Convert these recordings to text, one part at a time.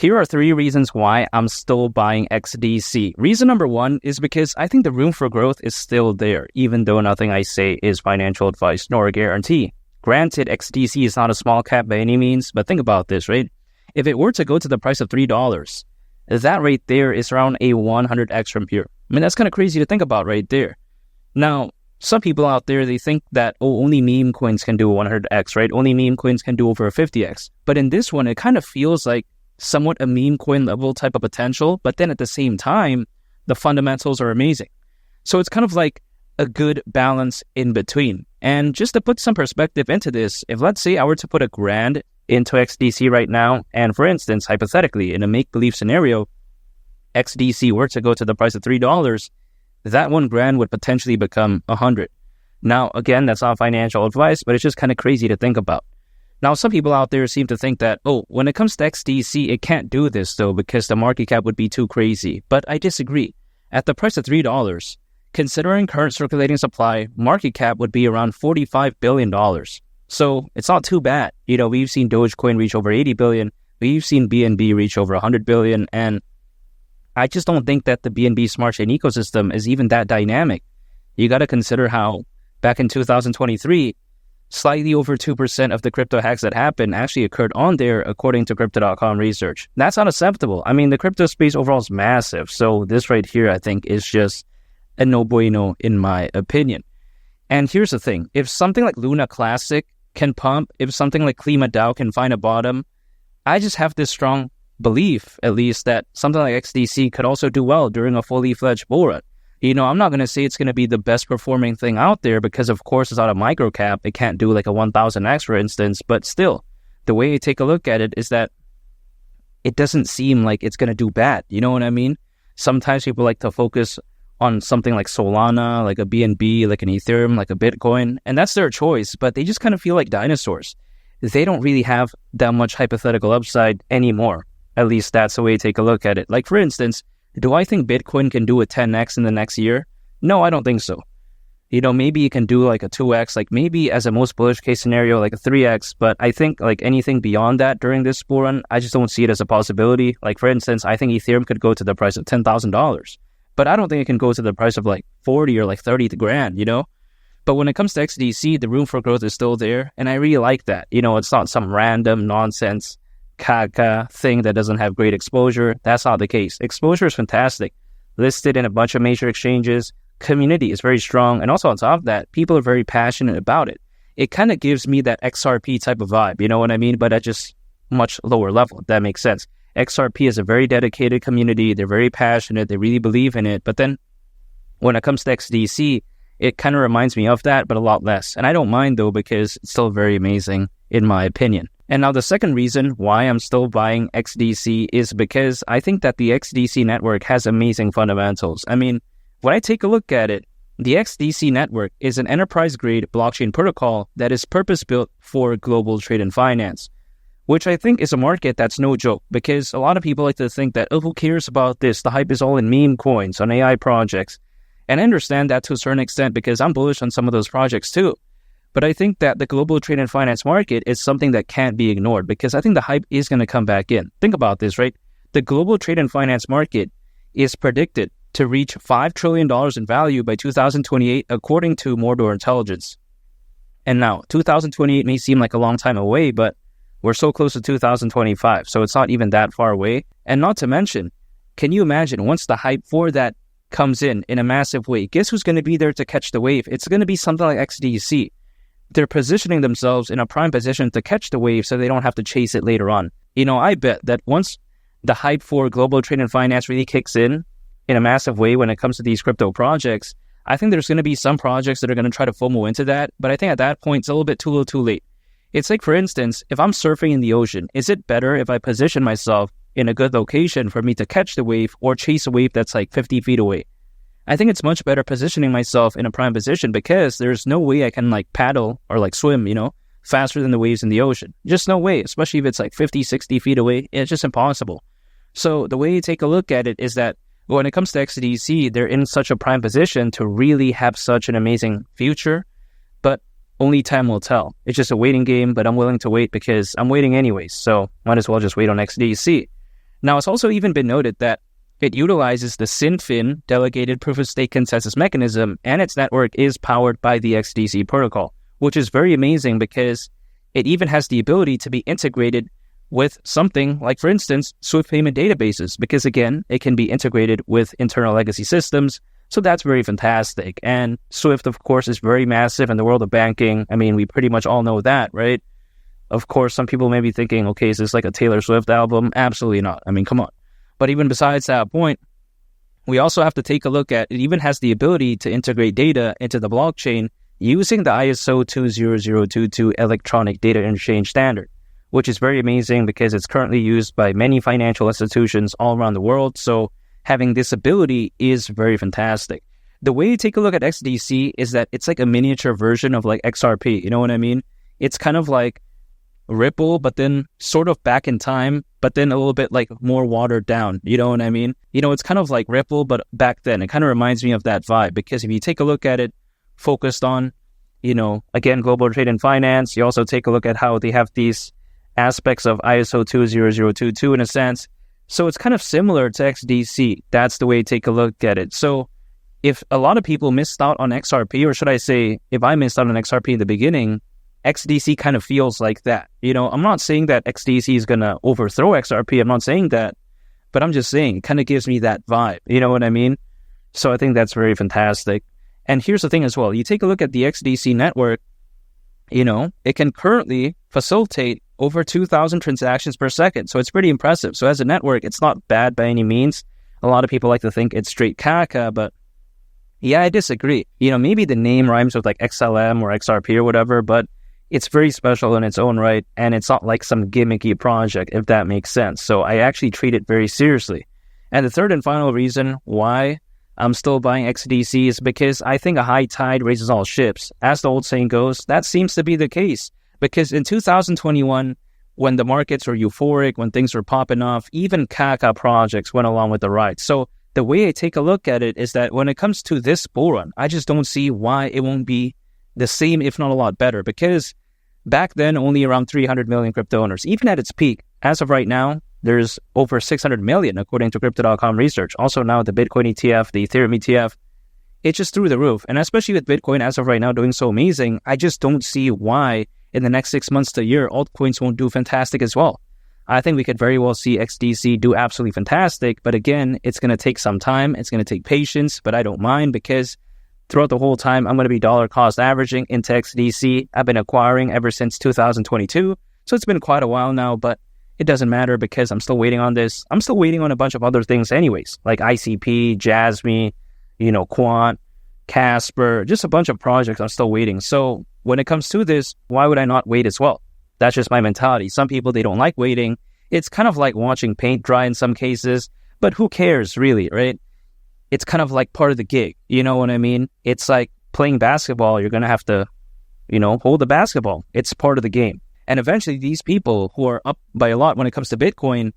Here are 3 reasons why I'm still buying XDC. Reason number 1 is because I think the room for growth is still there, even though nothing I say is financial advice nor a guarantee. Granted, XDC is not a small cap by any means, but think about this, right? If it were to go to the price of $3, that right there is around a 100x from here. I mean, that's kind of crazy to think about right there. Now, some people out there, they think that, only meme coins can do 100x, right? Only meme coins can do over a 50x. But in this one, it kind of feels like somewhat a meme coin level type of potential, but then at the same time, the fundamentals are amazing. So it's kind of like a good balance in between. And just to put some perspective into this, if let's say I were to put $1,000 into XDC right now, and for instance, hypothetically, in a make-believe scenario, XDC were to go to the price of $3, that $1,000 would potentially become 100. Now, again, that's not financial advice, but it's just kind of crazy to think about. Now, some people out there seem to think that, when it comes to XDC, it can't do this though, because the market cap would be too crazy. But I disagree. At the price of $3, considering current circulating supply, market cap would be around $45 billion. So it's not too bad. We've seen Dogecoin reach over 80 billion. We've seen BNB reach over 100 billion. And I just don't think that the BNB smart chain ecosystem is even that dynamic. You got to consider how back in 2023, slightly over 2% of the crypto hacks that happened actually occurred on there, according to Crypto.com research. That's not acceptable. I mean, the crypto space overall is massive. So this right here, I think, is just a no bueno in my opinion. And here's the thing. If something like Luna Classic can pump, if something like Klima DAO can find a bottom, I just have this strong belief, at least, that something like XDC could also do well during a fully fledged bull run. I'm not going to say it's going to be the best performing thing out there because, of course, it's not a micro cap. It can't do like a 1000x, for instance. But still, the way you take a look at it is that it doesn't seem like it's going to do bad. You know what I mean? Sometimes people like to focus on something like Solana, like a BNB, like an Ethereum, like a Bitcoin, and that's their choice. But they just kind of feel like dinosaurs. They don't really have that much hypothetical upside anymore. At least that's the way you take a look at it. Like, for instance, do I think Bitcoin can do a 10x in the next year? No, I don't think so. Maybe you can do like a 2x, like maybe as a most bullish case scenario, like a 3x. But I think like anything beyond that during this bull run, I just don't see it as a possibility. Like, for instance, I think Ethereum could go to the price of $10,000. But I don't think it can go to the price of like 40 or like 30 grand, But when it comes to XDC, the room for growth is still there. And I really like that. It's not some random nonsense Kaka thing that doesn't have great exposure. That's not the case. Exposure is fantastic. Listed in a bunch of major exchanges. Community is very strong. And also on top of that, people are very passionate about it. It kind of gives me that XRP type of vibe, you know what I mean? But at just much lower level, if that makes sense. XRP is a very dedicated community. They're very passionate. They really believe in it. But then when it comes to XDC, it kind of reminds me of that, but a lot less. And I don't mind though, because it's still very amazing in my opinion. And now the second reason why I'm still buying XDC is because I think that the XDC network has amazing fundamentals. I mean, when I take a look at it, the XDC network is an enterprise-grade blockchain protocol that is purpose-built for global trade and finance, which I think is a market that's no joke, because a lot of people like to think that, who cares about this? The hype is all in meme coins, on AI projects. And I understand that to a certain extent because I'm bullish on some of those projects too. But I think that the global trade and finance market is something that can't be ignored because I think the hype is going to come back in. Think about this, right? The global trade and finance market is predicted to reach $5 trillion in value by 2028, according to Mordor Intelligence. And now, 2028 may seem like a long time away, but we're so close to 2025, so it's not even that far away. And not to mention, can you imagine once the hype for that comes in a massive way, guess who's going to be there to catch the wave? It's going to be something like XDC. They're positioning themselves in a prime position to catch the wave so they don't have to chase it later on. I bet that once the hype for global trade and finance really kicks in a massive way when it comes to these crypto projects, I think there's going to be some projects that are going to try to FOMO into that. But I think at that point, it's a little bit too little too late. It's like, for instance, if I'm surfing in the ocean, is it better if I position myself in a good location for me to catch the wave or chase a wave that's like 50 feet away? I think it's much better positioning myself in a prime position because there's no way I can like paddle or like swim, faster than the waves in the ocean. Just no way, especially if it's like 50, 60 feet away. It's just impossible. So the way you take a look at it is that when it comes to XDC, they're in such a prime position to really have such an amazing future, but only time will tell. It's just a waiting game, but I'm willing to wait because I'm waiting anyways. So might as well just wait on XDC. Now, it's also even been noted that it utilizes the SynFin delegated proof-of-stake consensus mechanism, and its network is powered by the XDC protocol, which is very amazing because it even has the ability to be integrated with something like, for instance, Swift payment databases, because again, it can be integrated with internal legacy systems. So that's very fantastic. And Swift, of course, is very massive in the world of banking. I mean, we pretty much all know that, right? Of course, some people may be thinking, okay, is this like a Taylor Swift album? Absolutely not. I mean, come on. But even besides that point, we also have to take a look at, it even has the ability to integrate data into the blockchain using the ISO 20022 electronic data interchange standard, which is very amazing because it's currently used by many financial institutions all around the world. So having this ability is very fantastic. The way you take a look at XDC is that it's like a miniature version of like XRP. You know what I mean? It's kind of like Ripple, but then sort of back in time, but then a little bit like more watered down. You know what I mean? You know, it's kind of like Ripple, but back then. It kind of reminds me of that vibe because if you take a look at it, focused on, you know, again, global trade and finance, you also take a look at how they have these aspects of ISO 20022 in a sense. So it's kind of similar to XDC. That's the way you take a look at it. So if a lot of people missed out on XRP, or should I say, if I missed out on XRP in the beginning, XDC kind of feels like that. You know, I'm not saying that XDC is going to overthrow XRP. I'm not saying that, but I'm just saying it kind of gives me that vibe. You know what I mean? So I think that's very fantastic. And here's the thing as well. You take a look at the XDC network, you know, it can currently facilitate over 2,000 transactions per second. So it's pretty impressive. So as a network, it's not bad by any means. A lot of people like to think it's straight caca, but yeah, I disagree. You know, maybe the name rhymes with like XLM or XRP or whatever, but it's very special in its own right. And it's not like some gimmicky project, if that makes sense. So I actually treat it very seriously. And the third and final reason why I'm still buying XDC is because I think a high tide raises all ships. As the old saying goes, that seems to be the case. Because in 2021, when the markets were euphoric, when things were popping off, even Kaka projects went along with the ride. So the way I take a look at it is that when it comes to this bull run, I just don't see why it won't be the same, if not a lot better. Because back then, only around 300 million crypto owners. Even at its peak, as of right now, there's over 600 million, according to Crypto.com research. Also now the Bitcoin ETF, the Ethereum ETF, it's just through the roof. And especially with Bitcoin, as of right now, doing so amazing, I just don't see why in the next 6 months to a year, altcoins won't do fantastic as well. I think we could very well see XDC do absolutely fantastic. But again, it's going to take some time. It's going to take patience, but I don't mind because throughout the whole time, I'm going to be dollar cost averaging into XDC. I've been acquiring ever since 2022. So it's been quite a while now, but it doesn't matter because I'm still waiting on this. I'm still waiting on a bunch of other things anyways, like ICP, Jasmy, you know, Quant, Casper, just a bunch of projects I'm still waiting. So when it comes to this, why would I not wait as well? That's just my mentality. Some people, they don't like waiting. It's kind of like watching paint dry in some cases, but who cares really, right? It's kind of like part of the gig. You know what I mean? It's like playing basketball. You're going to have to, you know, hold the basketball. It's part of the game. And eventually these people who are up by a lot when it comes to Bitcoin,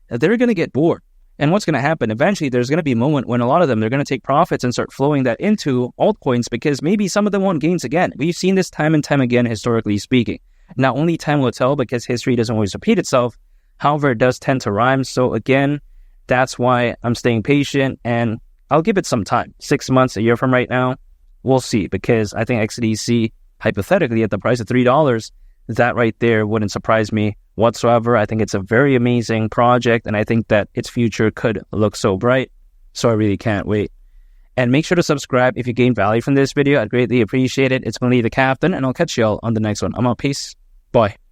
they're going to get bored. And what's going to happen? Eventually there's going to be a moment when a lot of them, they're going to take profits and start flowing that into altcoins because maybe some of them want gains again. We've seen this time and time again, historically speaking. Now, only time will tell because history doesn't always repeat itself. However, it does tend to rhyme. So again, that's why I'm staying patient and I'll give it some time. 6 months, a year from right now, we'll see. Because I think XDC, hypothetically, at the price of $3, that right there wouldn't surprise me whatsoever. I think it's a very amazing project and I think that its future could look so bright. So I really can't wait. And make sure to subscribe if you gain value from this video. I'd greatly appreciate it. It's been Lee the Captain and I'll catch y'all on the next one. I'm out. Peace. Bye.